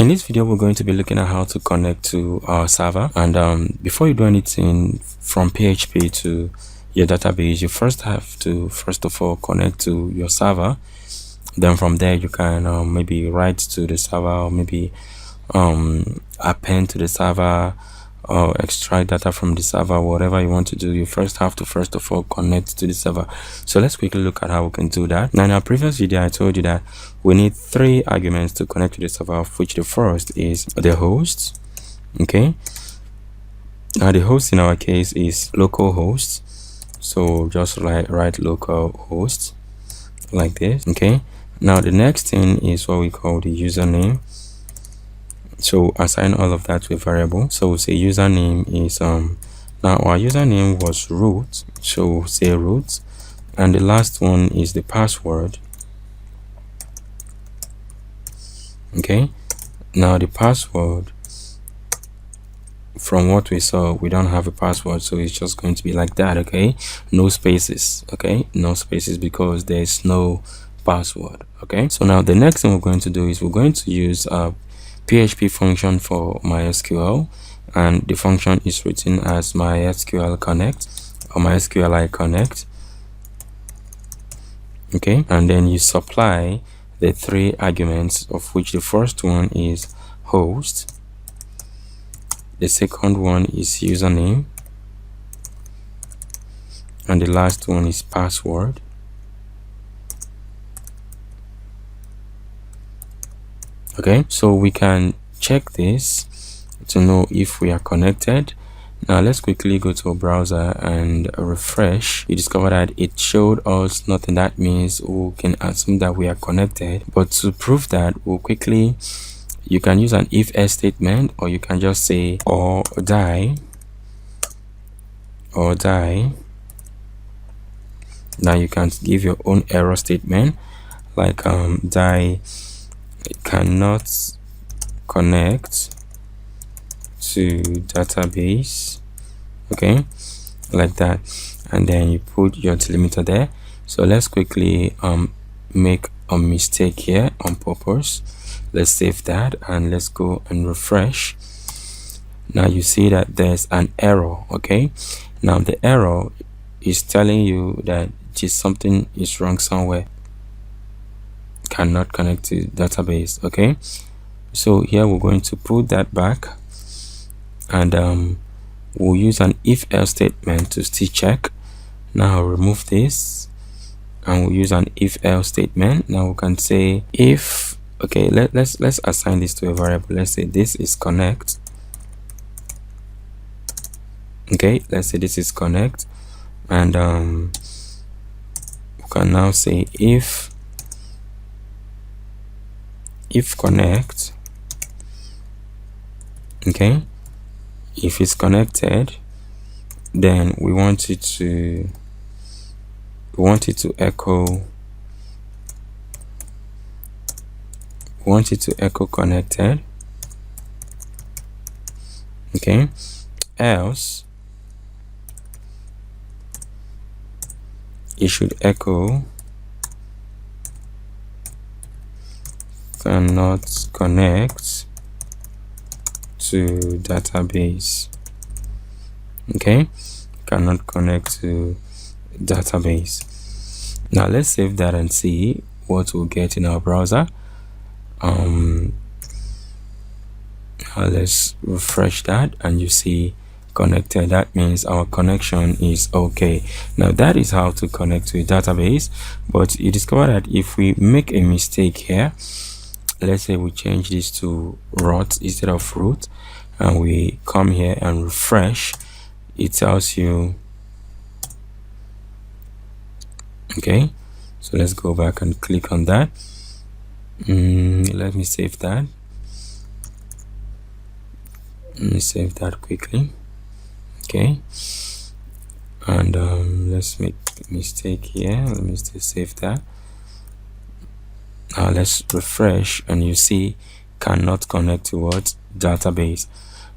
In this video, we're going to be looking at how to connect to our server. And before you do anything from PHP to your database, you first have to first of all connect to your server. Then from there you can maybe write to the server, or maybe append to the server, or extract data from the server. Whatever you want to do, you first have to first of all connect to the server. So let's quickly look at how we can do that. Now, in our previous video, I told you that we need 3 arguments to connect to the server, of which the first is the host. Okay, now the host in our case is localhost, so just write localhost like this. Okay, now the next thing is what we call the username. So assign all of that to a variable. So we'll say username is now our username was root, so we'll say root, and the last one is the password. Okay, now the password, from what we saw, we don't have a password, so it's just going to be like that. Okay, no spaces. Okay, no spaces because there's no password. Okay, so now the next thing we're going to do is we're going to use a PHP function for MySQL, and the function is written as MySQL connect or MySQLi connect. Okay, and then you supply the 3 arguments, of which the first one is host, the second one is username, and the last one is password. Okay, so we can check this to know if we are connected. Now let's quickly go to a browser and refresh. You discover that it showed us nothing. That means we can assume that we are connected, but to prove that, we'll quickly, you can use an if-else statement, or you can just say or die. Now you can give your own error statement, like die cannot connect to database. Okay, like that, and then you put your delimiter there. So let's quickly make a mistake here on purpose. Let's save that and let's go and refresh. Now you see that there's an error. Okay, now the error is telling you that just something is wrong somewhere. Cannot connect to database. Okay, so here we're going to put that back, and we'll use an if-else statement to still check. Now I'll remove this and we'll use an if-else statement. Now we can say if, okay, let's assign this to a variable. Let's say this is connect. Okay, let's say this is connect, and we can now say if connect. Okay, if it's connected, then we want it to echo connected. Okay, else it should echo cannot connect to database. Okay, cannot connect to database. Now let's save that and see what we'll get in our browser. Now let's refresh that, and you see connected. That means our connection is okay. Now that is how to connect to a database. But you discover that if we make a mistake here, let's say we change this to root instead of root, and we come here and refresh, it tells you. Okay, so let's go back and click on that. Let me save that. Let me save that quickly. Okay, and let's make a mistake here. Let me still save that. Now let's refresh, and you see cannot connect to what? Database.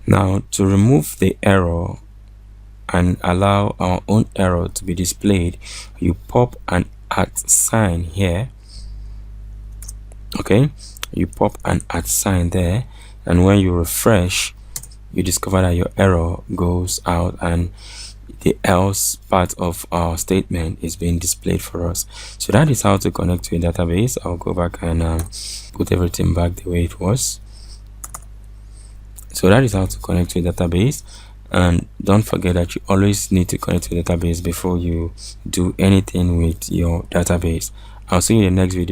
Now to remove the error and allow our own error to be displayed, you pop an @ sign here. Okay, you pop an @ sign there, and when you refresh, you discover that your error goes out and the else part of our statement is being displayed for us. So that is how to connect to a database. I'll go back and put everything back the way it was. So that is how to connect to a database. And don't forget that you always need to connect to a database before you do anything with your database. I'll see you in the next video.